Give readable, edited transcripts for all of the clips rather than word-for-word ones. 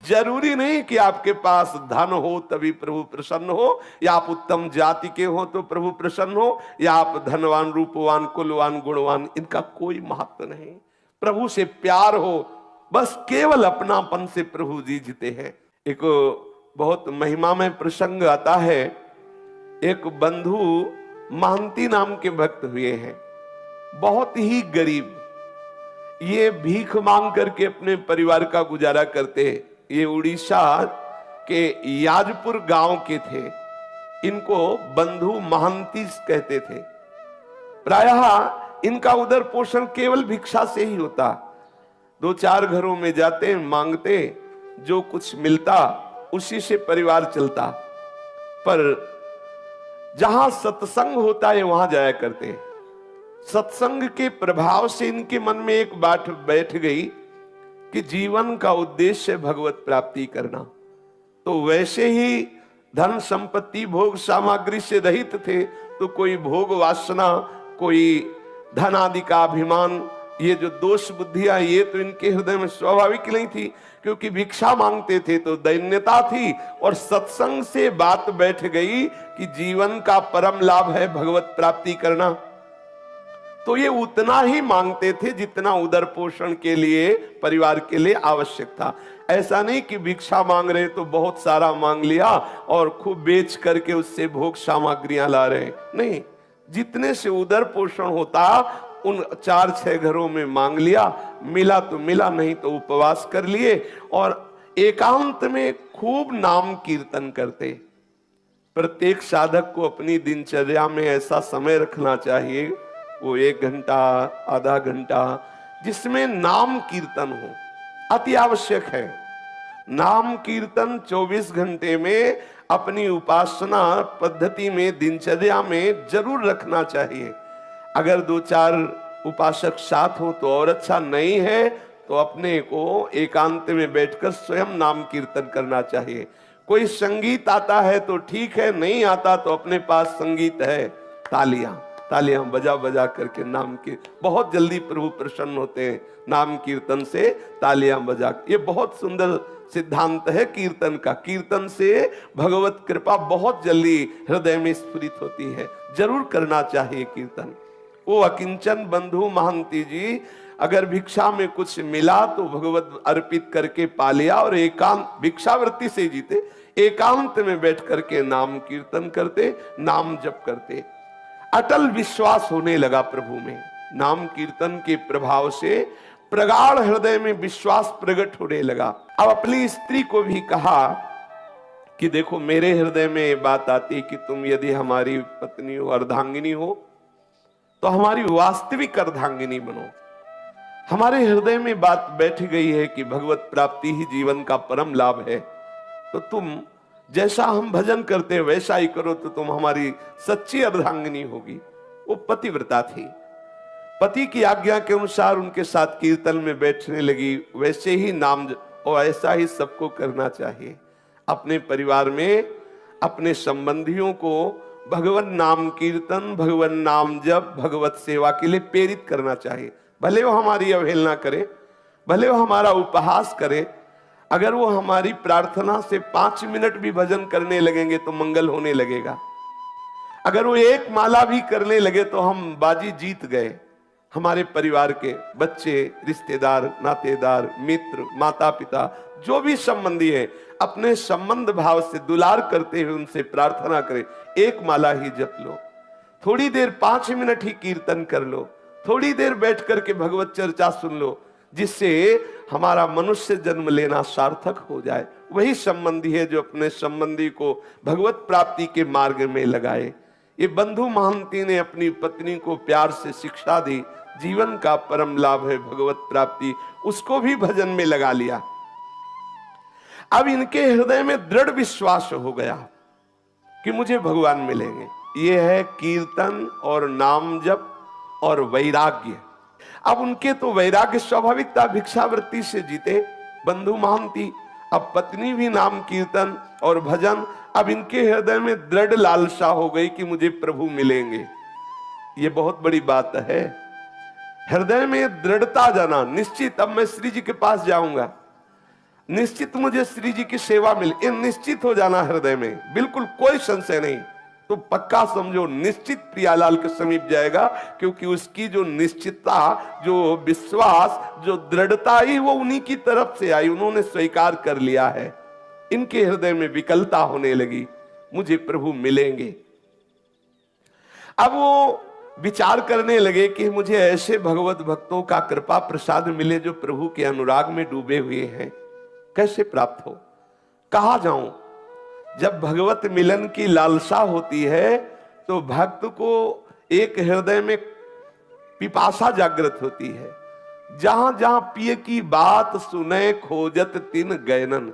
जरूरी नहीं कि आपके पास धन हो तभी प्रभु प्रसन्न हो, या आप उत्तम जाति के हो तो प्रभु प्रसन्न हो, या आप धनवान, रूपवान, कुलवान, गुणवान, इनका कोई महत्व नहीं। प्रभु से प्यार हो, बस केवल अपनापन से प्रभु जी जीते हैं। एक बहुत महिमामय प्रसंग आता है। एक बंधु महंती नाम के भक्त हुए हैं, बहुत ही गरीब। ये भीख मांग करके अपने परिवार का गुजारा करते हैं। ये उड़ीसा के याजपुर गांव के थे। इनको बंधु महंती कहते थे। प्रायः इनका उदर पोषण केवल भिक्षा से ही होता। 2-4 घरों में जाते, मांगते, जो कुछ मिलता उसी से परिवार चलता। पर जहां सत्संग होता है वहां जाया करते। सत्संग के प्रभाव से इनके मन में एक बात बैठ गई कि जीवन का उद्देश्य भगवत प्राप्ति करना। तो वैसे ही धन संपत्ति भोग सामग्री से रहित थे, तो कोई भोग वासना, कोई धन आदि का अभिमान, ये जो दोष बुद्धियां, ये तो इनके हृदय में स्वाभाविक नहीं थी, क्योंकि भिक्षा मांगते थे तो दैन्यता थी। और सत्संग से बात बैठ गई कि जीवन का परम लाभ है भगवत प्राप्ति करना। तो ये उतना ही मांगते थे जितना उदर पोषण के लिए, परिवार के लिए आवश्यक था। ऐसा नहीं कि भिक्षा मांग रहे तो बहुत सारा मांग लिया और खूब बेच करके उससे भोग सामग्रियां ला रहे, नहीं। जितने से उदर पोषण होता उन 4-6 घरों में मांग लिया, मिला तो मिला, नहीं तो उपवास कर लिए और एकांत में खूब नाम कीर्तन करते। प्रत्येक साधक को अपनी दिनचर्या में ऐसा समय रखना चाहिए, वो 1 घंटा, आधा घंटा, जिसमें नाम कीर्तन हो। अति आवश्यक है। नाम कीर्तन 24 घंटे में अपनी उपासना पद्धति में, दिनचर्या में जरूर रखना चाहिए। अगर 2-4 उपासक साथ हो तो और अच्छा, नहीं है तो अपने को एकांत में बैठकर स्वयं नाम कीर्तन करना चाहिए। कोई संगीत आता है तो ठीक है, नहीं आता तो अपने पास संगीत है, तालियां बजा बजा करके नाम के, बहुत जल्दी प्रभु प्रसन्न होते हैं नाम कीर्तन से, तालियां बजा। ये बहुत सुंदर सिद्धांत है कीर्तन का। कीर्तन से भगवत कृपा बहुत जल्दी हृदय में स्फुरित होती है। जरूर करना चाहिए कीर्तन। वो अकिंचन बंधु महंती जी अगर भिक्षा में कुछ मिला तो भगवत अर्पित करके पा लिया और एकांत, भिक्षावृत्ति से जीते, एकांत में बैठ करके नाम कीर्तन करते, नाम जप करते। अटल विश्वास होने लगा प्रभु में। नाम कीर्तन के प्रभाव से प्रगाढ़ हृदय में विश्वास प्रकट होने लगा। अब अपनी स्त्री को भी कहा कि देखो, मेरे हृदय में बात आती कि तुम यदि हमारी पत्नी हो, अर्धांगिनी हो, तो हमारी वास्तविक अर्धांगिनी बनो। हमारे हृदय में बात बैठ गई है कि भगवत प्राप्ति ही जीवन का परम लाभ है, तो तुम जैसा हम भजन करते हैं वैसा ही करो, तो तुम हमारी सच्ची अर्धांगिनी होगी। वो पतिव्रता थी, पति की आज्ञा के अनुसार उनके साथ कीर्तन में बैठने लगी। वैसे ही नाम और ऐसा ही सबको करना चाहिए। अपने परिवार में अपने संबंधियों को भगवान नाम कीर्तन, भगवान नाम जप, भगवत सेवा के लिए प्रेरित करना चाहिए। भले वो हमारी अवहेलना करे, भले वो हमारा उपहास करे, अगर वो हमारी प्रार्थना से 5 मिनट भी भजन करने लगेंगे तो मंगल होने लगेगा। अगर वो 1 माला भी करने लगे तो हम बाजी जीत गए। हमारे परिवार के बच्चे, रिश्तेदार, नातेदार, मित्र, माता पिता, जो भी संबंधी है, अपने संबंध भाव से दुलार करते हुए उनसे प्रार्थना करें, 1 माला ही जप लो, थोड़ी देर 5 मिनट ही कीर्तन कर लो, थोड़ी देर बैठ करके भगवत चर्चा सुन लो, जिससे हमारा मनुष्य जन्म लेना सार्थक हो जाए। वही संबंधी है जो अपने संबंधी को भगवत प्राप्ति के मार्ग में लगाए। ये बंधु महंती ने अपनी पत्नी को प्यार से शिक्षा दी, जीवन का परम लाभ है भगवत प्राप्ति, उसको भी भजन में लगा लिया। अब इनके हृदय में दृढ़ विश्वास हो गया कि मुझे भगवान मिलेंगे। ये है कीर्तन और नाम जप और वैराग्य। अब उनके तो वैराग्य स्वाभाविक था, भिक्षावृत्ति से जीते बंधु महंती। अब पत्नी भी नाम कीर्तन और भजन। अब इनके हृदय में दृढ़ लालसा हो गई कि मुझे प्रभु मिलेंगे। ये बहुत बड़ी बात है, हृदय में दृढ़ता जाना, निश्चित अब मैं श्री जी के पास जाऊंगा। निश्चित मुझे श्री जी की सेवा मिले, ये निश्चित हो जाना हृदय में, बिल्कुल कोई संशय नहीं। तो पक्का समझो निश्चित प्रियालाल के समीप जाएगा, क्योंकि उसकी जो निश्चितता, जो विश्वास, जो दृढ़ता ही वो उन्हीं की तरफ से आई, उन्होंने स्वीकार कर लिया है। इनके हृदय में विकलता होने लगी, मुझे प्रभु मिलेंगे। अब वो विचार करने लगे कि मुझे ऐसे भगवत भक्तों का कृपा प्रसाद मिले जो प्रभु के अनुराग में डूबे हुए हैं, कैसे प्राप्त हो, कहां जाऊं। जब भगवत मिलन की लालसा होती है तो भक्त को एक हृदय में पिपासा जागृत होती है। जहां जहां पिय की बात सुने खोजत तिन गैनन,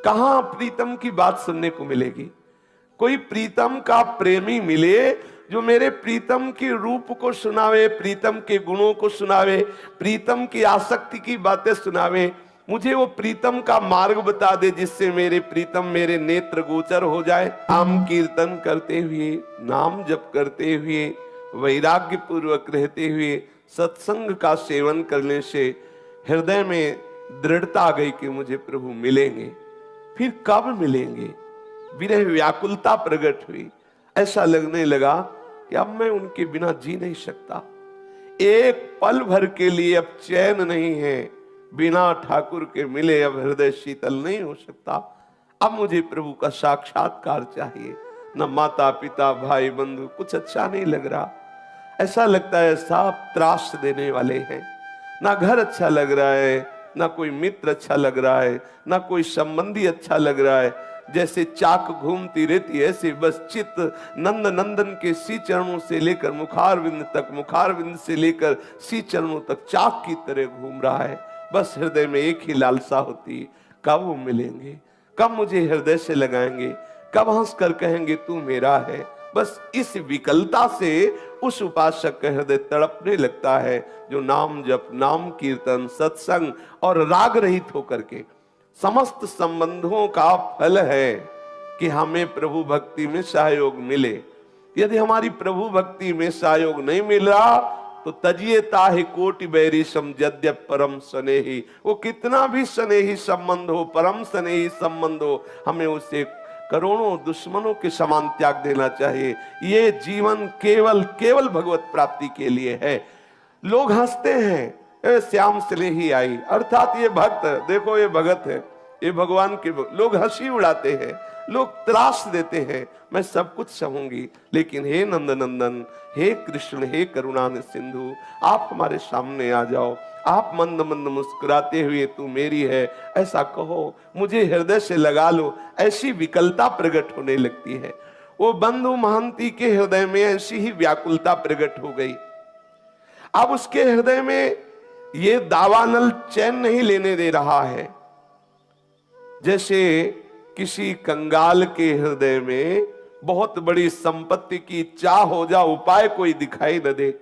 कहां प्रीतम की बात सुनने को मिलेगी। कोई प्रीतम का प्रेमी मिले जो मेरे प्रीतम के रूप को सुनावे, प्रीतम के गुणों को सुनावे, प्रीतम की आसक्ति की बातें सुनावे, मुझे वो प्रीतम का मार्ग बता दे जिससे मेरे प्रीतम मेरे नेत्र गोचर हो जाए। नाम कीर्तन करते हुए, नाम जप करते हुए, वैराग्य पूर्वक रहते हुए सत्संग का सेवन करने से हृदय में दृढ़ता आ गई कि मुझे प्रभु मिलेंगे। फिर कब मिलेंगे, विरह व्याकुलता प्रकट हुई। ऐसा लगने लगा कि अब मैं उनके बिना जी नहीं सकता, एक पल भर के लिए अब चैन नहीं है, बिना ठाकुर के मिले अब हृदय शीतल नहीं हो सकता। अब मुझे प्रभु का साक्षात्कार चाहिए। न माता पिता भाई बंधु कुछ अच्छा नहीं लग रहा, ऐसा लगता है सब त्रास देने वाले हैं। ना घर अच्छा लग रहा है, ना कोई मित्र अच्छा लग रहा है, ना कोई संबंधी अच्छा लग रहा है। जैसे चाक घूमती रहती है ऐसे बस चित्त नंद नंदन के सी चरणों से लेकर मुखारविंद तक, मुखारविंद से लेकर सी चरणों तक चाक की तरह घूम रहा है। बस हृदय में एक ही लालसा होती है, कब वो मिलेंगे, कब मुझे हृदय से लगाएंगे, कब हंस कर कहेंगे तू मेरा है। बस इस विकलता से उस उपासक का हृदय तड़पने लगता है जो नाम जप, नाम कीर्तन, सत्संग और राग रहित होकर के समस्त संबंधों का फल है कि हमें प्रभु भक्ति में सहयोग मिले। यदि हमारी प्रभु भक्ति में सहयोग नहीं मिल रहा तो तजिए ताहि कोटि बैरी सम यद्यप परम स्नेही, वो कितना भी स्नेही संबंध हो, परम स्नेही संबंध हो, हमें उसे करोड़ों दुश्मनों के समान त्याग देना चाहिए। ये जीवन केवल केवल भगवत प्राप्ति के लिए है। लोग हंसते हैं, श्याम स्नेही आई, अर्थात ये भक्त, देखो ये भगत है, ये भगवान के लोग हंसी उड़ाते हैं, लोग त्रास देते हैं, मैं सब कुछ सहूंगी, लेकिन हे नंद नंदन, हे कृष्ण, हे करुणा सिंधु, आप हमारे सामने आ जाओ, आप मंद मंद मुस्कुराते हुए तू मेरी है ऐसा कहो, मुझे हृदय से लगा लो। ऐसी विकलता प्रकट होने लगती है। वो बंधु महंती के हृदय में ऐसी ही व्याकुलता प्रकट हो गई। अब उसके हृदय में ये दावानल चैन नहीं लेने दे रहा है। जैसे किसी कंगाल के हृदय में बहुत बड़ी संपत्ति की चाह हो जा, उपाय कोई दिखाई न दे,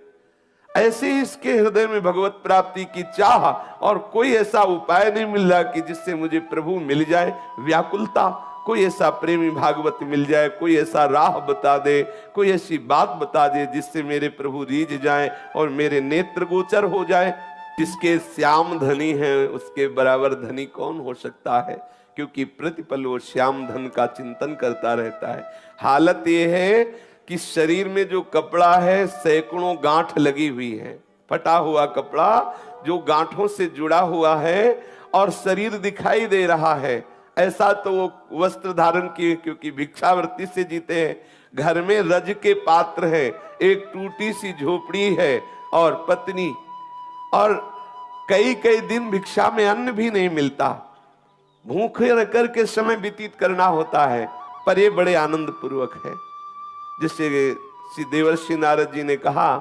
ऐसे ही इसके हृदय में भगवत प्राप्ति की चाह और कोई ऐसा उपाय नहीं मिल रहा कि जिससे मुझे प्रभु मिल जाए। व्याकुलता, कोई ऐसा प्रेमी भागवत मिल जाए, कोई ऐसा राह बता दे, कोई ऐसी बात बता दे जिससे मेरे प्रभु रीझ जाए और मेरे नेत्र गोचर हो जाए। जिसके श्याम धनी है उसके बराबर धनी कौन हो सकता है, क्योंकि प्रतिपल वो श्याम धन का चिंतन करता रहता है। हालत ये है कि शरीर में जो कपड़ा है सैकड़ों गांठ लगी हुई है, फटा हुआ कपड़ा जो गांठों से जुड़ा हुआ है और शरीर दिखाई दे रहा है। ऐसा तो वो वस्त्र धारण किए, क्योंकि भिक्षावृत्ति से जीते हैं। घर में रज के पात्र है, एक टूटी सी झोपड़ी है और पत्नी, और कई कई दिन भिक्षा में अन्न भी नहीं मिलता, भूखे रह करके समय व्यतीत करना होता है, पर ये बड़े आनंद पूर्वक है। जिससे श्री देवर्षि नारद जी ने कहा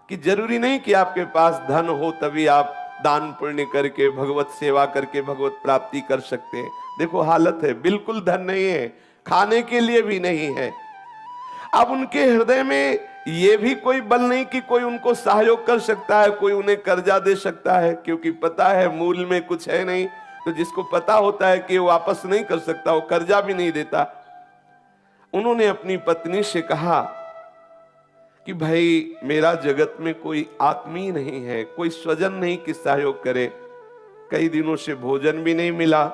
कि जरूरी नहीं कि आपके पास धन हो तभी आप दान पुण्य करके भगवत सेवा करके भगवत प्राप्ति कर सकते हैं। देखो हालत है, बिल्कुल धन नहीं है, खाने के लिए भी नहीं है। अब उनके हृदय में ये भी कोई बल नहीं कि कोई उनको सहयोग कर सकता है, कोई उन्हें कर्जा दे सकता है, क्योंकि पता है मूल में कुछ है नहीं। तो जिसको पता होता है कि वो वापस नहीं कर सकता, वो कर्जा भी नहीं देता। उन्होंने अपनी पत्नी से कहा कि भाई मेरा जगत में कोई आत्मीय नहीं है, कोई स्वजन नहीं कि सहयोग करे, कई दिनों से भोजन भी नहीं मिला,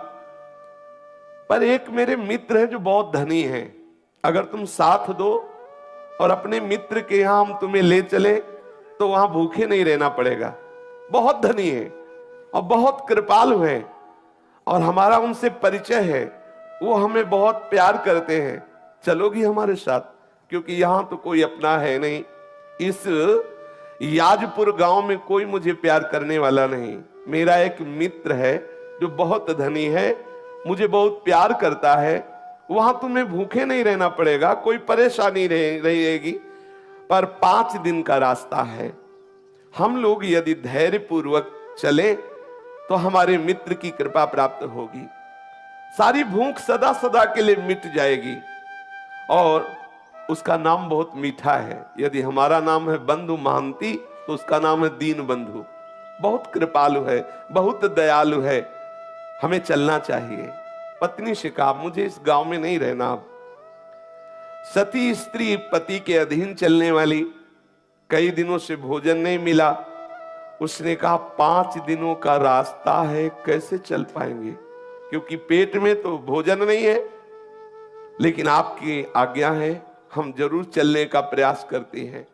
पर एक मेरे मित्र है जो बहुत धनी है, अगर तुम साथ दो और अपने मित्र के यहां हम तुम्हें ले चले तो वहां भूखे नहीं रहना पड़ेगा। बहुत धनी है और बहुत कृपालु है और हमारा उनसे परिचय है, वो हमें बहुत प्यार करते हैं, चलोगी हमारे साथ? क्योंकि यहां तो कोई अपना है नहीं, इस याजपुर गांव में कोई मुझे प्यार करने वाला नहीं। मेरा एक मित्र है जो बहुत धनी है, मुझे बहुत प्यार करता है, वहां तुम्हें भूखे नहीं रहना पड़ेगा, कोई परेशानी रहेगी, पर 5 दिन का रास्ता है। हम लोग यदि धैर्य पूर्वक चले तो हमारे मित्र की कृपा प्राप्त होगी, सारी भूख सदा सदा के लिए मिट जाएगी और उसका नाम बहुत मीठा है। यदि हमारा नाम है बंधु महांती तो उसका नाम है दीन बंधु। बहुत कृपालु है, बहुत दयालु है, हमें चलना चाहिए। पत्नी से कहा मुझे इस गांव में नहीं रहना। अब सती स्त्री पति के अधीन चलने वाली, कई दिनों से भोजन नहीं मिला। उसने कहा 5 दिनों का रास्ता है, कैसे चल पाएंगे, क्योंकि पेट में तो भोजन नहीं है, लेकिन आपकी आज्ञा है, हम जरूर चलने का प्रयास करते हैं।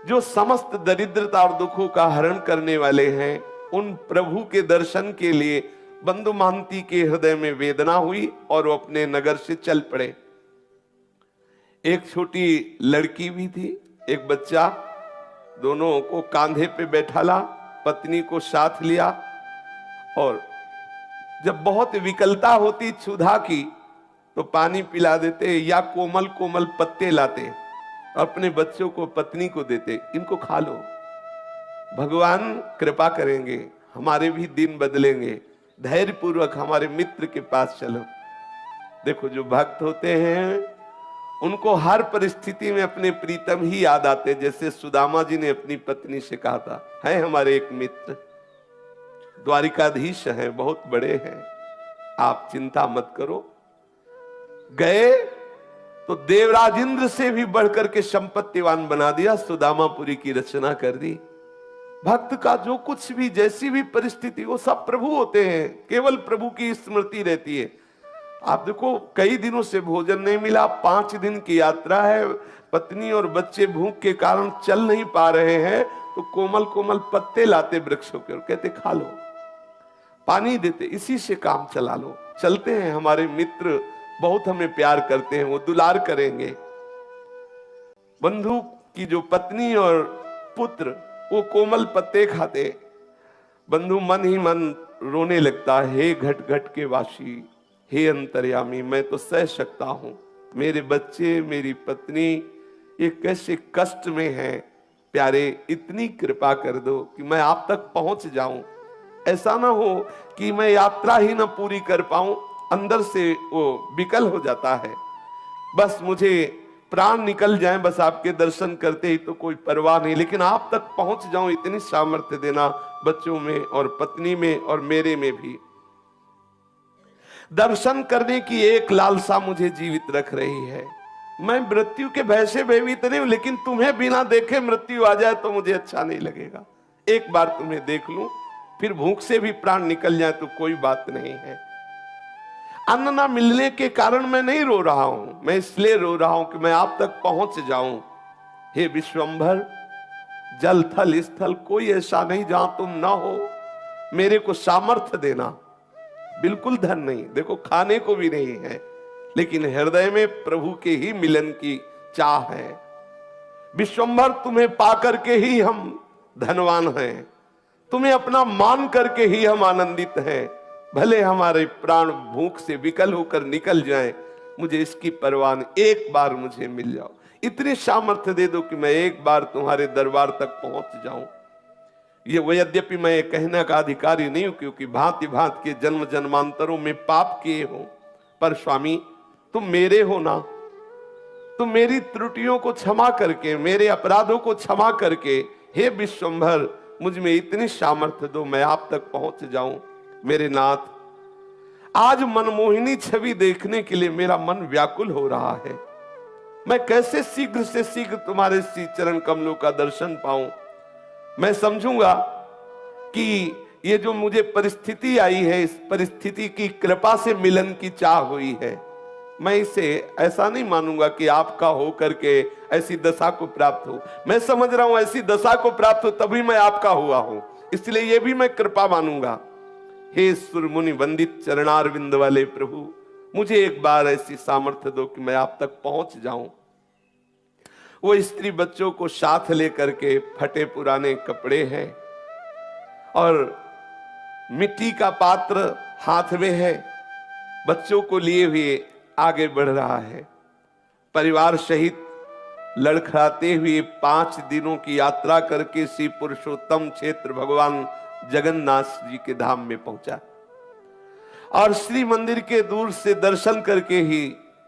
जो समस्त दरिद्रता और दुखों का हरण करने वाले हैं, उन प्रभु के दर्शन के लिए बंधु महांती के हृदय में वेदना हुई और वो अपने नगर से चल पड़े। एक छोटी लड़की भी थी, एक बच्चा, दोनों को कांधे पे बैठा ला, पत्नी को साथ लिया और जब बहुत विकलता होती क्षुधा की तो पानी पिला देते या कोमल कोमल पत्ते लाते, अपने बच्चों को पत्नी को देते, इनको खा लो, भगवान कृपा करेंगे, हमारे भी दिन बदलेंगे, धैर्य पूर्वक हमारे मित्र के पास चलो। देखो जो भक्त होते हैं उनको हर परिस्थिति में अपने प्रीतम ही याद आते, जैसे सुदामा जी ने अपनी पत्नी से कहा था, है हमारे एक मित्र द्वारिकाधीश हैं, बहुत बड़े हैं, आप चिंता मत करो। गए तो देवराज इंद्र से भी बढ़कर के संपत्तिवान बना दिया, सुदामापुरी की रचना कर दी। भक्त का जो कुछ भी, जैसी भी परिस्थिति, वो सब प्रभु होते हैं, केवल प्रभु की स्मृति रहती है। आप देखो कई दिनों से भोजन नहीं मिला, 5 दिन की यात्रा है, पत्नी और बच्चे भूख के कारण चल नहीं पा रहे हैं, तो कोमल कोमल पत्ते लाते वृक्षों के और कहते खा लो, पानी देते, इसी से काम चला लो। चलते हैं, हमारे मित्र बहुत हमें प्यार करते हैं, वो दुलार करेंगे। बंधु की जो पत्नी और पुत्र वो कोमल पत्ते खाते, बंधु मन ही मन रोने लगता, हे घट घट के वासी, हे अंतर्यामी, मैं तो सह सकता हूं, मेरे बच्चे मेरी पत्नी ये कैसे कष्ट में हैं, प्यारे इतनी कृपा कर दो कि मैं आप तक पहुंच जाऊं। ऐसा ना हो कि मैं यात्रा ही ना पूरी कर पाऊं, अंदर से वो विकल हो जाता है, बस मुझे प्राण निकल जाए, बस आपके दर्शन करते ही तो कोई परवाह नहीं, लेकिन आप तक पहुंच जाऊं इतनी सामर्थ्य देना, बच्चों में और पत्नी में और मेरे में भी। दर्शन करने की एक लालसा मुझे जीवित रख रही है। मैं मृत्यु के भय से भयभीत नहीं हूं, लेकिन तुम्हें बिना देखे मृत्यु आ जाए तो मुझे अच्छा नहीं लगेगा। एक बार तुम्हें देख लूं, फिर भूख से भी प्राण निकल जाए तो कोई बात नहीं है। अन्न ना मिलने के कारण मैं नहीं रो रहा हूं, मैं इसलिए रो रहा हूं कि मैं आप तक पहुंच जाऊं। हे विश्वंभर, जल थल स्थल कोई ऐसा नहीं जहां तुम ना हो, मेरे को सामर्थ्य देना। बिल्कुल धन नहीं, देखो खाने को भी नहीं है, लेकिन हृदय में प्रभु के ही मिलन की चाह है। विश्वंभर, तुम्हें पाकर के ही हम धनवान हैं, तुम्हें अपना मान करके ही हम आनंदित हैं। भले हमारे प्राण भूख से विकल होकर निकल जाएं, मुझे इसकी परवाह नहीं, एक बार मुझे मिल जाओ, इतनी सामर्थ्य दे दो कि मैं एक बार तुम्हारे दरबार तक पहुंच जाऊं। ये वो यद्यपि मैं ये कहने का अधिकारी नहीं हूं, क्योंकि भांति भांति के जन्म जन्मांतरों में पाप किए हो, पर स्वामी तुम मेरे हो ना, तुम मेरी त्रुटियों को क्षमा करके, मेरे अपराधों को क्षमा करके, हे विश्वंभर मुझ में इतनी सामर्थ्य दो, मैं आप तक पहुंच जाऊं। मेरे नाथ, आज मनमोहिनी छवि देखने के लिए मेरा मन व्याकुल हो रहा है। मैं कैसे शीघ्र से शीघ्र तुम्हारे श्री चरण कमलों का दर्शन पाऊं। मैं समझूंगा कि ये जो मुझे परिस्थिति आई है, इस परिस्थिति की कृपा से मिलन की चाह हुई है। मैं इसे ऐसा नहीं मानूंगा कि आपका हो करके ऐसी दशा को प्राप्त हो। मैं समझ रहा हूं ऐसी दशा को प्राप्त हो तभी मैं आपका हुआ हूं, इसलिए ये भी मैं कृपा मानूंगा। हे सुर मुनि वंदित चरणारविंद वाले प्रभु, मुझे एक बार ऐसी सामर्थ्य दो कि मैं आप तक पहुंच जाऊं। वो स्त्री बच्चों को साथ लेकर के, फटे पुराने कपड़े हैं और मिट्टी का पात्र हाथ में है, बच्चों को लिए हुए आगे बढ़ रहा है। परिवार सहित लड़खड़ाते हुए 5 दिनों की यात्रा करके श्री पुरुषोत्तम क्षेत्र भगवान जगन्नाथ जी के धाम में पहुंचा और श्री मंदिर के दूर से दर्शन करके ही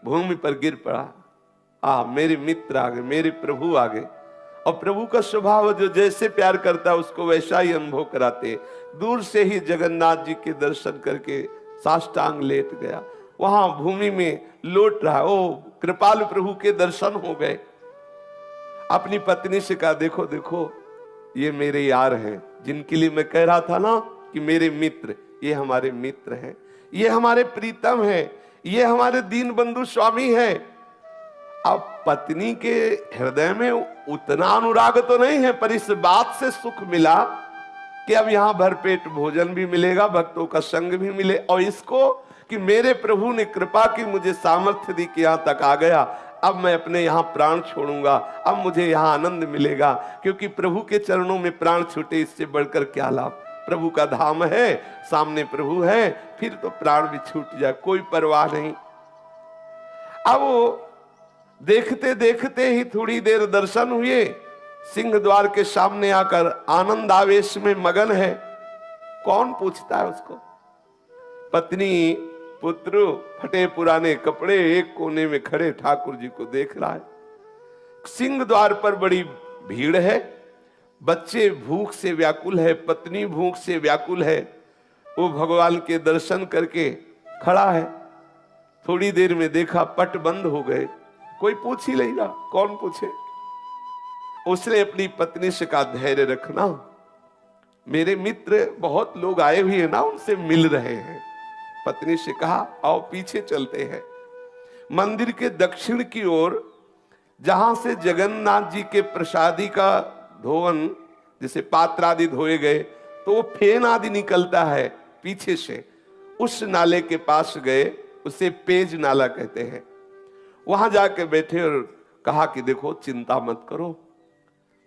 भूमि पर गिर पड़ा। मेरे मित्र आ गए, मेरे प्रभु आ गए। और प्रभु का स्वभाव जो जैसे प्यार करता है उसको वैसा ही अनुभव कराते। दूर से ही जगन्नाथ जी के दर्शन करके साष्टांग लेट गया, वहां भूमि में लौट रहा। ओ कृपालु प्रभु के दर्शन हो गए। अपनी पत्नी से कहा, देखो देखो ये मेरे यार हैं, जिनके लिए मैं कह रहा था ना कि मेरे मित्र, ये हमारे मित्र हैं, ये हमारे प्रीतम हैं, ये हमारे दीन बंधु स्वामी हैं। अब पत्नी के हृदय में उतना अनुराग तो नहीं है, पर इस बात से सुख मिला कि अब यहां भरपेट भोजन भी मिलेगा, भक्तों का संग भी मिले, और इसको कि मेरे प्रभु ने कृपा की, मुझे सामर्थ्य दी कि यहां तक आ गया। अब मैं अपने यहां प्राण छोड़ूंगा, अब मुझे यहां आनंद मिलेगा, क्योंकि प्रभु के चरणों में प्राण छूटे इससे बढ़कर क्या लाभ। प्रभु का धाम है, सामने प्रभु है, फिर तो प्राण भी छूट जाए कोई परवाह नहीं। अब वो देखते देखते ही थोड़ी देर दर्शन हुए, सिंह द्वार के सामने आकर आनंद आवेश में मगन है। कौन पूछता है उसको? पत्नी पुत्र फटे पुराने कपड़े एक कोने में खड़े ठाकुर जी को देख रहा है। सिंह द्वार पर बड़ी भीड़ है, बच्चे भूख से व्याकुल है, पत्नी भूख से व्याकुल है। वो भगवान के दर्शन करके खड़ा है। थोड़ी देर में देखा पट बंद हो गए, कोई पूछ ही नहीं रहा, कौन पूछे। उसने अपनी पत्नी से कहा, धैर्य रखना, मेरे मित्र बहुत लोग आए हुए हैं ना, उनसे मिल रहे हैं। पत्नी से कहा, आओ पीछे चलते हैं। मंदिर के दक्षिण की ओर जहां से जगन्नाथ जी के प्रसादी का धोवन, जैसे पात्र आदि धोए गए तो वो फेन आदि निकलता है पीछे से, उस नाले के पास गए, उसे पेज नाला कहते हैं। वहां जाके बैठे और कहा कि देखो चिंता मत करो,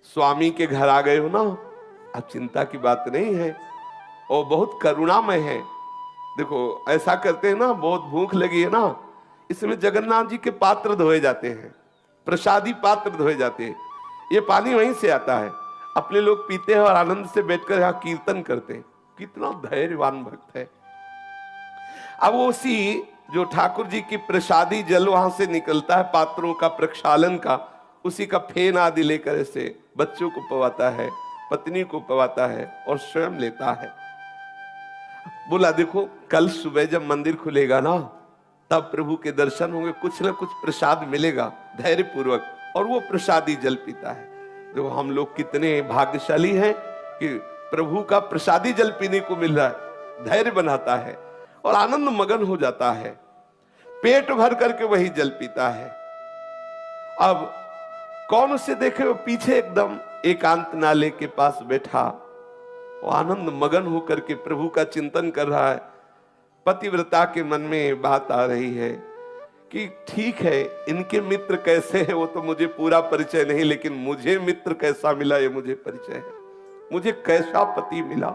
स्वामी के घर आ गए हो ना, अब चिंता की बात नहीं है, और बहुत करुणामय है। देखो ऐसा करते हैं ना, बहुत भूख लगी है ना, इसमें जगन्नाथ जी के पात्र धोए जाते हैं, प्रसादी पात्र धोए जाते हैं, ये पानी वहीं से आता है, अपने लोग पीते हैं और आनंद से बैठकर यहाँ कीर्तन करते हैं। कितना धैर्यवान भक्त है। अब उसी जो ठाकुर जी की प्रसादी जल वहां से निकलता है, पात्रों का प्रक्षालन का, उसी का फेन आदि लेकर ऐसे बच्चों को पवाता है, पत्नी को पवाता है और स्वयं लेता है। बोला देखो कल सुबह जब मंदिर खुलेगा ना, तब प्रभु के दर्शन होंगे, कुछ ना कुछ प्रसाद मिलेगा, धैर्य पूर्वक। और वो प्रसादी जल पीता है। देखो हम लोग कितने भाग्यशाली हैं कि प्रभु का प्रसादी जल पीने को मिल रहा है। धैर्य बनाता है और आनंद मगन हो जाता है, पेट भर करके वही जल पीता है। अब कौन उसे देखे? वो पीछे एकदम एकांत नाले के पास बैठा, वो आनंद मगन होकर के प्रभु का चिंतन कर रहा है। पतिव्रता के मन में बात आ रही है कि ठीक है, इनके मित्र कैसे हैं वो तो मुझे पूरा परिचय नहीं, लेकिन मुझे मित्र कैसा मिला ये मुझे परिचय है। मुझे कैसा पति मिला,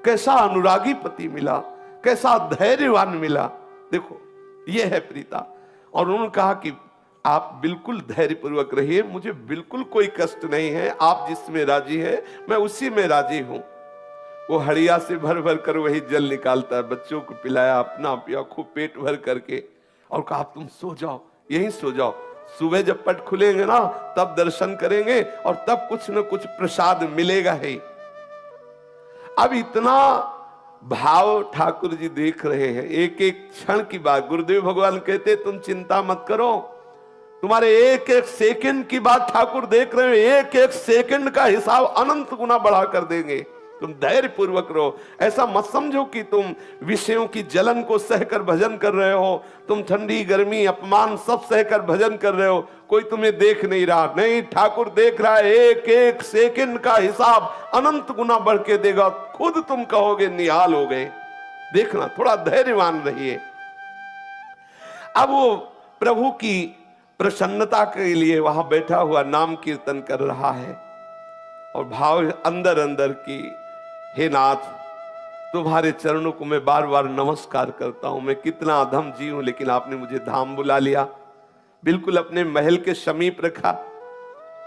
कैसा अनुरागी पति मिला, कैसा धैर्यवान मिला। देखो ये है प्रीता। और उन्होंने कहा कि आप बिल्कुल धैर्यपूर्वक रहिए, मुझे बिल्कुल कोई कष्ट नहीं है, आप जिसमें राजी है मैं उसी में राजी हूं। वो हड़िया से भर भर कर वही जल निकालता है, बच्चों को पिलाया, अपना पिया, खूब पेट भर करके, और कहा तुम सो जाओ, यहीं सो जाओ, सुबह जब पट खुलेंगे ना तब दर्शन करेंगे और तब कुछ न कुछ प्रसाद मिलेगा ही। अब इतना भाव ठाकुर जी देख रहे हैं, एक एक क्षण की बात। गुरुदेव भगवान कहते तुम चिंता मत करो, तुम्हारे एक एक सेकंड की बात ठाकुर देख रहे हैं, एक एक सेकंड का हिसाब अनंत गुना बढ़ा कर देंगे। तुम धैर्य पूर्वक रहो। ऐसा मत समझो कि तुम विषयों की जलन को सहकर भजन कर रहे हो, तुम ठंडी गर्मी अपमान सब सहकर भजन कर रहे हो, कोई तुम्हें देख नहीं रहा। नहीं, ठाकुर देख रहा है। एक एक सेकंड का हिसाब अनंत गुना बढ़ के देगा। खुद तुम कहोगे निहाल हो गए। देखना, थोड़ा धैर्यवान रहिए। अब वो प्रभु की प्रसन्नता के लिए वहां बैठा हुआ नाम कीर्तन कर रहा है और भाव अंदर अंदर की, हे नाथ, तुम्हारे चरणों को मैं बार बार नमस्कार करता हूं। मैं कितना अधम जीव हूं, लेकिन आपने मुझे धाम बुला लिया, बिल्कुल अपने महल के समीप रखा।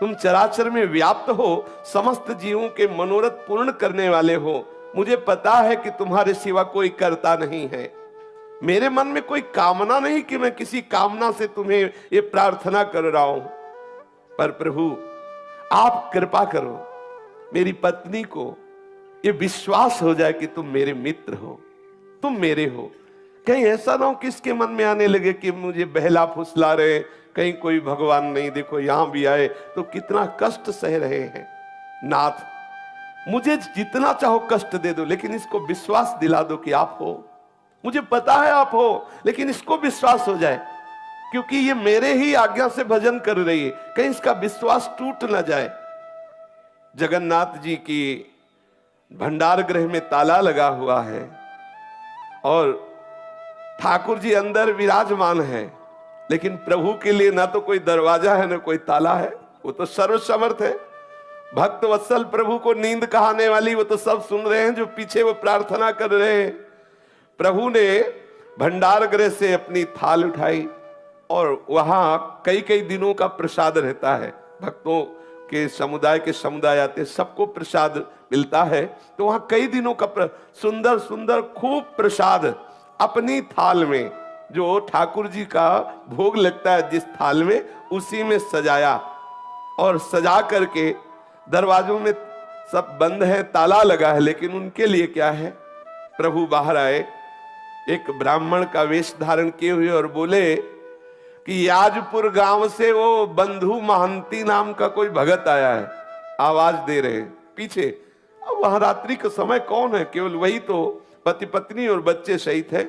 तुम चराचर में व्याप्त हो, समस्त जीवों के मनोरथ पूर्ण करने वाले हो। मुझे पता है कि तुम्हारे सिवा कोई करता नहीं है। मेरे मन में कोई कामना नहीं कि मैं किसी कामना से तुम्हें ये प्रार्थना कर रहा हूं, पर प्रभु आप कृपा करो, मेरी पत्नी को ये विश्वास हो जाए कि तुम मेरे मित्र हो, तुम मेरे हो। कहीं ऐसा ना हो कि इसके मन में आने लगे कि मुझे बहला फुसला रहे, कहीं कोई भगवान नहीं, देखो यहां भी आए तो कितना कष्ट सह रहे हैं। नाथ, मुझे जितना चाहो कष्ट दे दो, लेकिन इसको विश्वास दिला दो कि आप हो। मुझे पता है आप हो, लेकिन इसको विश्वास हो जाए, क्योंकि ये मेरे ही आज्ञा से भजन कर रही है, कहीं इसका विश्वास टूट ना जाए। जगन्नाथ जी की भंडार गृह में ताला लगा हुआ है और ठाकुर जी अंदर विराजमान है, लेकिन प्रभु के लिए ना तो कोई दरवाजा है ना कोई ताला है। वो तो सर्वसमर्थ है। भक्त वत्सल प्रभु को नींद कहाने वाली वो तो सब सुन रहे हैं, जो पीछे वो प्रार्थना कर रहे हैं। प्रभु ने भंडार गृह से अपनी थाल उठाई और वहां कई कई दिनों का प्रसाद रहता है। भक्तों के समुदाय आते, सबको प्रसाद मिलता है। तो वहां कई दिनों का सुंदर सुंदर खूब प्रसाद अपनी थाल में, जो ठाकुर जी का भोग लगता है जिस थाल में, उसी में सजाया और सजा करके दरवाजों में सब बंद है, ताला लगा है, लेकिन उनके लिए क्या है, प्रभु बाहर आए, एक ब्राह्मण का वेश धारण किए हुए, और बोले कि याजपुर गांव से वो बंधु महंती नाम का कोई भगत आया है। आवाज दे रहे हैं पीछे। अब वहां रात्रि का समय कौन है, केवल वही तो पति पत्नी और बच्चे सहित है।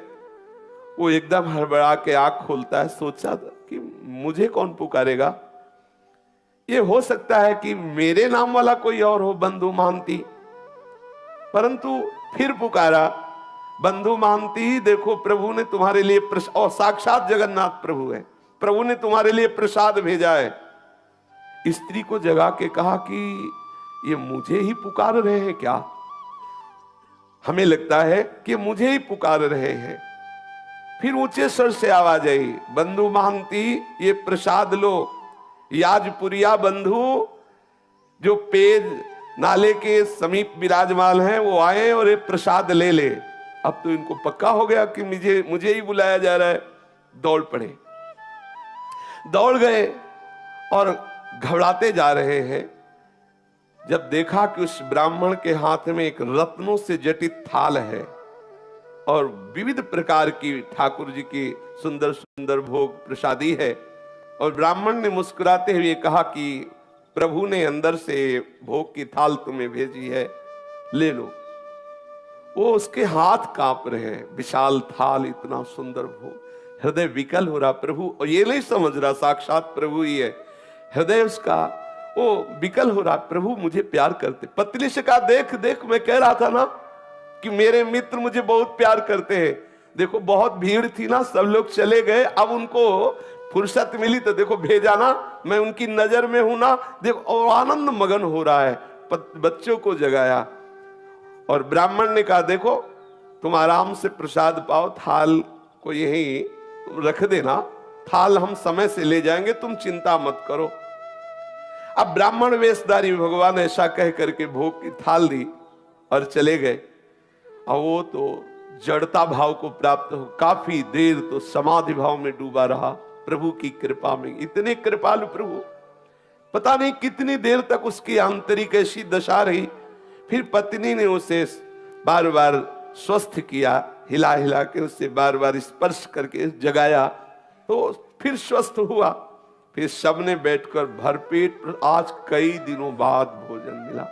वो एकदम हड़बड़ा के आंख खोलता है, सोचा कि मुझे कौन पुकारेगा, ये हो सकता है कि मेरे नाम वाला कोई और हो, बंधु महंती। परंतु फिर पुकारा, बंधु महंती, देखो प्रभु ने तुम्हारे लिए और साक्षात जगन्नाथ प्रभु है, प्रभु ने तुम्हारे लिए प्रसाद भेजा है। स्त्री को जगा के कहा कि ये मुझे ही पुकार रहे हैं क्या? हमें लगता है कि मुझे ही पुकार रहे हैं। फिर ऊंचे स्वर से आवाज आई, बंधु महंती, ये प्रसाद लो। याजपुरिया बंधु जो पेज नाले के समीप विराजमान है, वो आए और ये प्रसाद ले ले। अब तो इनको पक्का हो गया कि मुझे ही बुलाया जा रहा है। दौड़ पड़े, दौड़ गए और घबराते जा रहे हैं। जब देखा कि उस ब्राह्मण के हाथ में एक रत्नों से जटित थाल है और विविध प्रकार की ठाकुर जी की सुंदर सुंदर भोग प्रसादी है, और ब्राह्मण ने मुस्कुराते हुए कहा कि प्रभु ने अंदर से भोग की थाल तुम्हें भेजी है, ले लो। वो उसके हाथ कांप रहे हैं, विशाल थाल, इतना सुंदर भोग, हृदय विकल हो रहा। प्रभु और ये नहीं समझ रहा साक्षात प्रभु ही है, हृदय उसका वो विकल हो रहा। प्रभु मुझे प्यार करते। पत्नी से कहा, देख देख, मैं कह रहा था ना कि मेरे मित्र मुझे बहुत प्यार करते हैं। देखो बहुत भीड़ थी ना, सब लोग चले गए, अब उनको फुर्सत मिली तो देखो भेजा ना, मैं उनकी नजर में हूं ना, देखो। और आनंद मगन हो रहा है, बच्चों को जगाया। और ब्राह्मण ने कहा, देखो तुम आराम से प्रसाद पाओ, थाल को यहीं रख देना, थाल हम समय से ले जाएंगे, तुम चिंता मत करो। अब ब्राह्मण वेशधारी भगवान ऐसा कह करके भोग की थाल दी और चले गए। और वो तो जड़ता भाव को प्राप्त हो, काफी देर तो समाधि भाव में डूबा रहा प्रभु की कृपा में। इतने कृपालु प्रभु, पता नहीं कितनी देर तक उसकी आंतरिक ऐसी दशा रही। फिर पत्नी ने उसे बार बार स्वस्थ किया, हिला हिला के उससे बार बार स्पर्श करके जगाया, तो फिर स्वस्थ हुआ। फिर सबने बैठकर भरपेट, आज कई दिनों बाद भोजन मिला।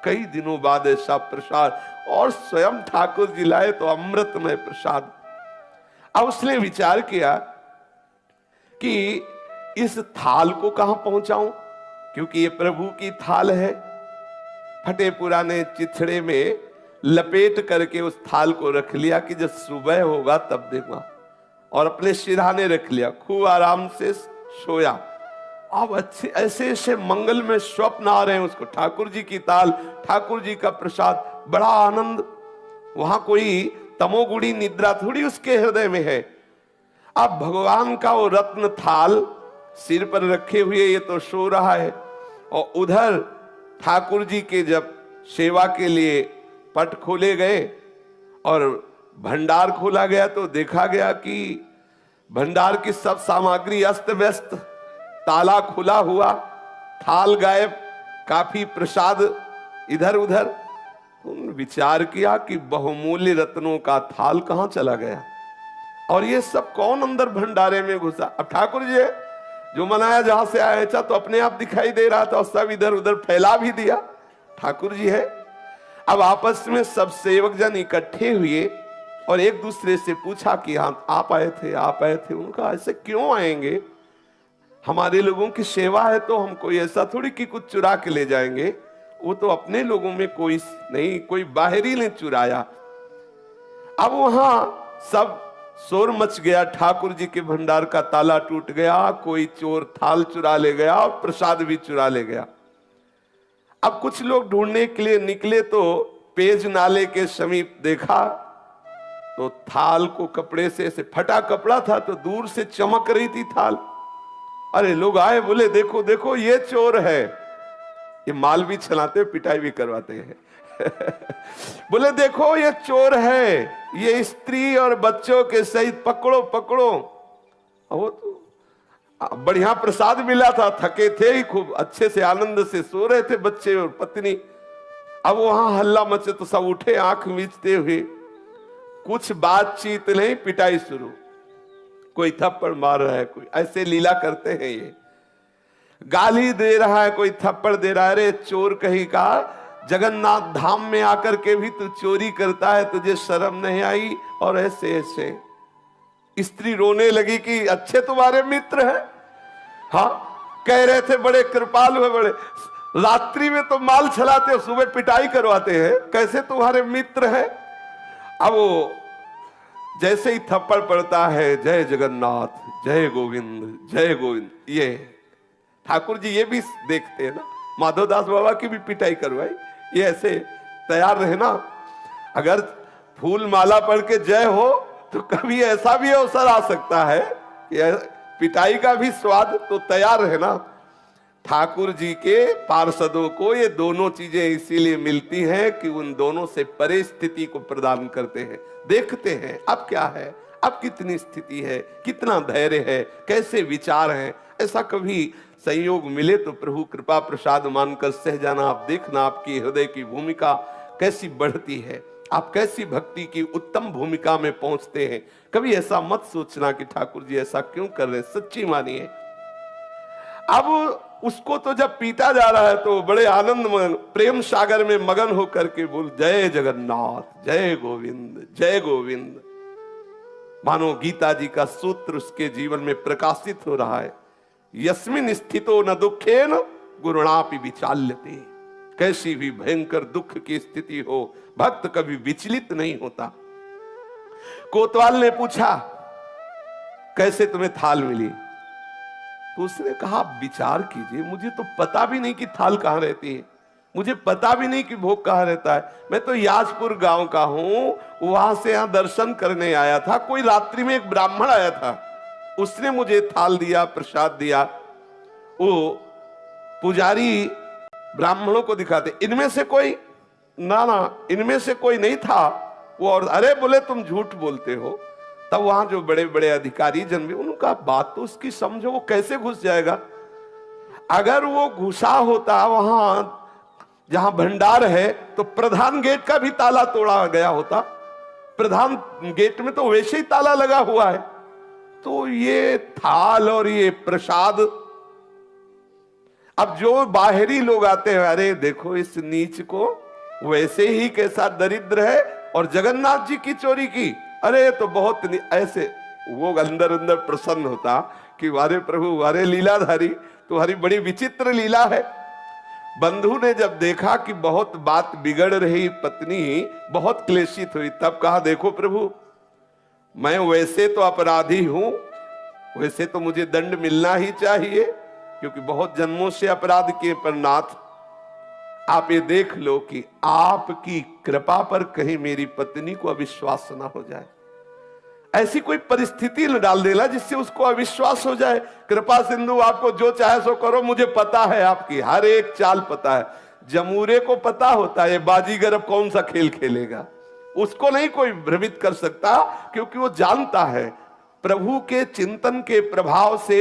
कई दिनों बाद ऐसा प्रसाद, और स्वयं ठाकुर जी लाए तो अमृतमय प्रसाद। अब उसने विचार किया कि इस थाल को कहां पहुंचाऊं, क्योंकि ये प्रभु की थाल है। फटे पुराने चिथड़े में लपेट करके उस थाल को रख लिया कि जब सुबह होगा तब देखा, और अपने सिरहाने रख लिया, खूब आराम से सोया। अब अच्छे ऐसे ऐसे मंगल में स्वप्न आ रहे हैं उसको, ठाकुर जी की ताल, ठाकुर जी का प्रसाद, बड़ा आनंद। वहां कोई तमोगुणी निद्रा थोड़ी उसके हृदय में है। अब भगवान का वो रत्न थाल सिर पर रखे हुए ये तो सो रहा है, और उधर ठाकुर जी के जब सेवा के लिए पट खोले गए और भंडार खोला गया तो देखा गया कि भंडार की सब सामग्री अस्त व्यस्त, ताला खुला हुआ, थाल गायब, काफी प्रसाद इधर उधर। विचार किया कि बहुमूल्य रत्नों का थाल कहां चला गया, और ये सब कौन अंदर भंडारे में घुसा। अब ठाकुर जी जो मनाया जहां से आया था तो अपने आप दिखाई दे रहा था, और सब इधर उधर फैला भी दिया, ठाकुर जी है। अब आपस में सब सेवक जन इकट्ठे हुए और एक दूसरे से पूछा कि हाँ आप आए थे, आप आए थे। उनका ऐसे क्यों आएंगे, हमारे लोगों की सेवा है तो हम कोई ऐसा थोड़ी कि कुछ चुरा के ले जाएंगे। वो तो अपने लोगों में कोई नहीं, कोई बाहरी ने चुराया। अब वहां सब शोर मच गया, ठाकुर जी के भंडार का ताला टूट गया, कोई चोर थाल चुरा ले गया और प्रसाद भी चुरा ले गया। अब कुछ लोग ढूंढने के लिए निकले तो पेज नाले के समीप देखा तो थाल को कपड़े से, फटा कपड़ा था तो दूर से चमक रही थी थाल। अरे लोग आए, बोले देखो देखो ये चोर है। ये माल भी छलाते, पिटाई भी करवाते हैं। बोले देखो ये चोर है, ये स्त्री और बच्चों के सहित पकड़ो पकड़ो। वो तो बढ़िया प्रसाद मिला था, थके थे ही, खूब अच्छे से आनंद से सो रहे थे बच्चे और पत्नी। अब वहां हल्ला मचे तो सब उठे आंख मीचते हुए, कुछ बातचीत नहीं, पिटाई शुरू। कोई थप्पड़ मार रहा है, कोई ऐसे लीला करते हैं, ये गाली दे रहा है, कोई थप्पड़ दे रहा है। अरे चोर कहीं का, जगन्नाथ धाम में आकर के भी तू चोरी करता है, तुझे शर्म नहीं आई। और ऐसे ऐसे स्त्री रोने लगी कि अच्छे तुम्हारे मित्र हैं, हाँ कह रहे थे बड़े कृपालु है, बड़े रात्रि में तो माल छलाते हो, सुबह पिटाई करवाते हैं, कैसे तुम्हारे मित्र हैं। अब वो जैसे ही थप्पड़ पड़ता है, जय जगन्नाथ, जय गोविंद, जय गोविंद। ये ठाकुर जी ये भी देखते हैं ना, माधवदास बाबा की भी पिटाई करवाई, ये ऐसे तैयार रहे ना। अगर फूल माला पढ़ के जय हो तो कभी ऐसा भी अवसर आ सकता है कि पिटाई का भी स्वाद, तो तैयार रहे ना। ठाकुर जी के पार्षदों को ये दोनों चीजें इसीलिए मिलती हैं कि उन दोनों से परे स्थिति को प्रदान करते हैं। देखते हैं अब क्या है, अब कितनी स्थिति है, कितना धैर्य है, कैसे विचार हैं। ऐसा कभी संयोग मिले तो प्रभु कृपा प्रसाद मानकर सह जाना। आप देखना आपकी हृदय की भूमिका कैसी बढ़ती है, आप कैसी भक्ति की उत्तम भूमिका में पहुंचते हैं। कभी ऐसा मत सोचना कि ठाकुर जी ऐसा क्यों कर रहे हैं, सच्ची मानिए। अब उसको तो जब पीटा जा रहा है तो बड़े आनंद में प्रेम सागर में मगन होकर के बोल, जय जगन्नाथ, जय गोविंद, जय गोविंद। मानो गीता जी का सूत्र उसके जीवन में प्रकाशित हो रहा है। यस्मिन स्थितो न दुखेन गुरुणापि विचाल्यते। कैसी भी भयंकर दुख की स्थिति हो, भक्त कभी विचलित नहीं होता। कोतवाल ने पूछा कैसे तुम्हें थाल मिली, तो उसने कहा विचार कीजिए, मुझे तो पता भी नहीं कि थाल कहां रहती है, मुझे पता भी नहीं कि भोग कहां रहता है। मैं तो याजपुर गांव का हूं, वहां से यहां दर्शन करने आया था। कोई रात्रि में एक ब्राह्मण आया था, उसने मुझे थाल दिया, प्रसाद दिया। वो पुजारी ब्राह्मणों को दिखाते, इनमें से कोई ना, इनमें से कोई नहीं था वो। और अरे बोले तुम झूठ बोलते हो। तब वहां जो बड़े बड़े अधिकारी जन भी, उनका बात तो उसकी समझो, वो कैसे घुस जाएगा। अगर वो घुसा होता वहां जहां भंडार है तो प्रधान गेट का भी ताला तोड़ा गया होता। प्रधान गेट में तो वैसे ही ताला लगा हुआ है। तो ये थाल और ये प्रसाद, अब जो बाहरी लोग आते हैं, अरे देखो इस नीच को, वैसे ही कैसा दरिद्र है, और जगन्नाथ जी की चोरी की, अरे तो बहुत ऐसे वो अंदर अंदर प्रसन्न होता कि वारे प्रभु, वारे लीलाधारी, तुम्हारी बड़ी विचित्र लीला है। बंधु ने जब देखा कि बहुत बात बिगड़ रही, पत्नी बहुत क्लेशित हुई, तब कहा देखो प्रभु, मैं वैसे तो अपराधी हूं, वैसे तो मुझे दंड मिलना ही चाहिए, क्योंकि बहुत जन्मों से अपराध किए, पर नाथ आप ये देख लो कि आपकी कृपा पर कहीं मेरी पत्नी को अविश्वास ना हो जाए, ऐसी कोई परिस्थिति न डाल देना जिससे उसको अविश्वास हो जाए। कृपा सिंधु, आपको जो चाहे सो करो, मुझे पता है आपकी हर एक चाल पता है। जमूरे को पता होता है बाजीगर अब कौन सा खेल खेलेगा, उसको नहीं कोई भ्रमित कर सकता, क्योंकि वो जानता है प्रभु के चिंतन के प्रभाव से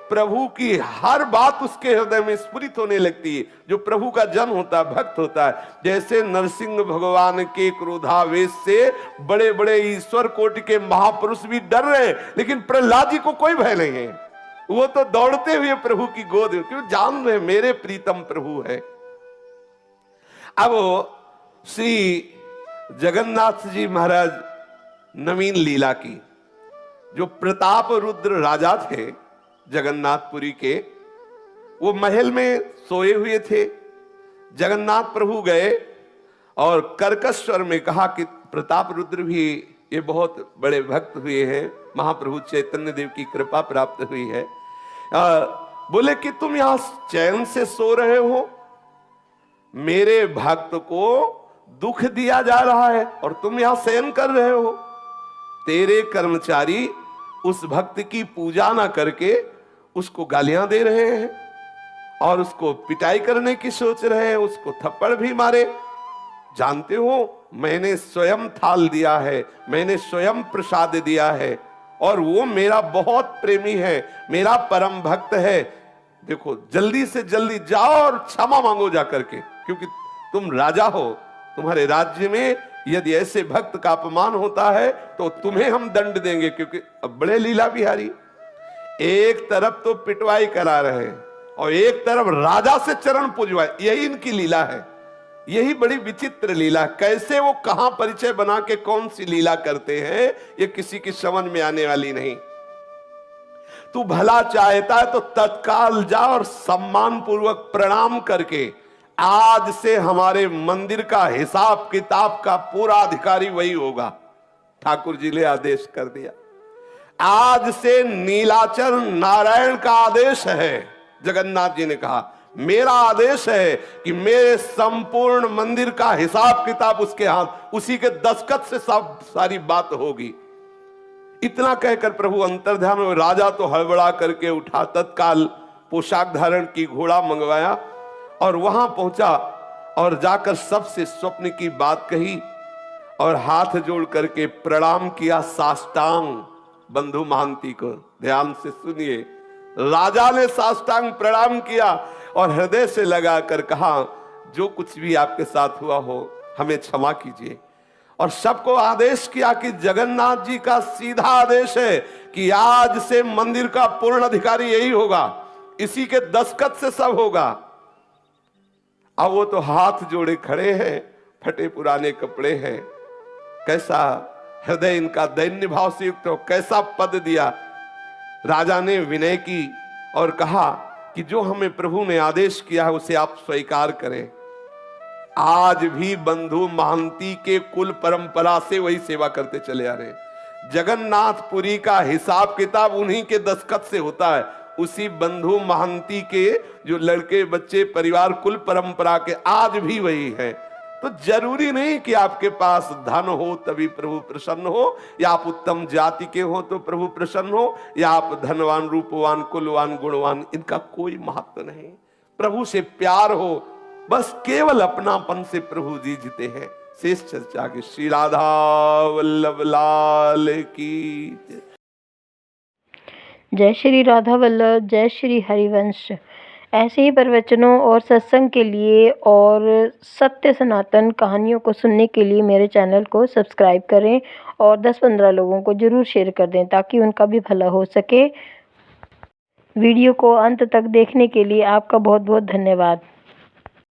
प्रभु की हर बात उसके हृदय में स्फुरित होने लगती है। जो प्रभु का जन होता है, भक्त होता है, जैसे नरसिंह भगवान के क्रोधावेश से बड़े बड़े ईश्वर कोटि के महापुरुष भी डर रहे हैं, लेकिन प्रहलाद जी को कोई भय नहीं है, वो तो दौड़ते हुए प्रभु की गोद में, क्यों जान रहे मेरे प्रीतम प्रभु है। अब श्री जगन्नाथ जी महाराज नवीन लीला की, जो प्रताप रुद्र राजा थे जगन्नाथपुरी के, वो महल में सोए हुए थे। जगन्नाथ प्रभु गए और कर्कश स्वर में कहा कि प्रताप रुद्र भी ये बहुत बड़े भक्त हुए हैं, महाप्रभु चैतन्य देव की कृपा प्राप्त हुई है। बोले कि तुम यहां चैन से सो रहे हो, मेरे भक्त को दुख दिया जा रहा है और तुम यहां शयन कर रहे हो। तेरे कर्मचारी उस भक्त की पूजा ना करके उसको गालियां दे रहे हैं और उसको पिटाई करने की सोच रहे हैं, उसको थप्पड़ भी मारे। जानते हो मैंने स्वयं थाल दिया है, मैंने स्वयं प्रसाद दिया है, और वो मेरा बहुत प्रेमी है, मेरा परम भक्त है। देखो जल्दी से जल्दी जाओ और क्षमा मांगो जाकर के, क्योंकि तुम राजा हो, तुम्हारे राज्य में यदि ऐसे भक्त का अपमान होता है तो तुम्हें हम दंड देंगे। क्योंकि अब बड़े लीला बिहारी, एक तरफ तो पिटवाई करा रहे हैं और एक तरफ राजा से चरण पूजवाए, यही इनकी लीला है। यही बड़ी विचित्र लीला, कैसे वो कहां परिचय बना के कौन सी लीला करते हैं, ये किसी की समझ में आने वाली नहीं। तू भला चाहता है तो तत्काल जा और सम्मान पूर्वक प्रणाम करके, आज से हमारे मंदिर का हिसाब किताब का पूरा अधिकारी वही होगा। ठाकुर जी ने आदेश कर दिया, आज से नीलाचल नारायण का आदेश है। जगन्नाथ जी ने कहा मेरा आदेश है कि मेरे संपूर्ण मंदिर का हिसाब किताब उसके हाथ, उसी के दस्तखत से सब सारी बात होगी। इतना कहकर प्रभु अंतर्ध्यान में, राजा तो हड़बड़ा करके उठा, तत्काल पोशाक धारण की, घोड़ा मंगवाया और वहां पहुंचा और जाकर सबसे स्वप्न की बात कही और हाथ जोड़ करके प्रणाम किया साष्टांग बंधु महांती को। ध्यान से सुनिए, राजा ने साष्टांग प्रणाम किया और हृदय से लगाकर कहा जो कुछ भी आपके साथ हुआ हो हमें क्षमा कीजिए। और सबको आदेश किया कि जगन्नाथ जी का सीधा आदेश है कि आज से मंदिर का पूर्ण अधिकारी यही होगा, इसी के दस्तखत से सब होगा। अब वो तो हाथ जोड़े खड़े हैं, फटे पुराने कपड़े हैं, कैसा हृदय इनका दैन्य भाव से युक्त हो, कैसा पद दिया। राजा ने विनय की और कहा कि जो हमें प्रभु ने आदेश किया है उसे आप स्वीकार करें। आज भी बंधु महांती के कुल परंपरा से वही सेवा करते चले आ रहे। जगन्नाथपुरी का हिसाब किताब उन्हीं के दस्तखत से होता है, उसी बंधु महांती के जो लड़के बच्चे परिवार कुल परंपरा के आज भी वही है। तो जरूरी नहीं कि आपके पास धन हो तभी प्रभु प्रसन्न हो, या आप उत्तम जाति के हो तो प्रभु प्रसन्न हो, या आप धनवान रूपवान कुलवान गुणवान, इनका कोई महत्व नहीं। प्रभु से प्यार हो, बस केवल अपनापन से प्रभु जी जीते हैं। शेष चर्चा के श्री राधा वल्लभ लाल की जय श्री राधा वल्लभ, जय श्री हरिवंश। ऐसे ही प्रवचनों और सत्संग के लिए और सत्य सनातन कहानियों को सुनने के लिए मेरे चैनल को सब्सक्राइब करें और 10-15 लोगों को ज़रूर शेयर कर दें ताकि उनका भी भला हो सके। वीडियो को अंत तक देखने के लिए आपका बहुत बहुत धन्यवाद।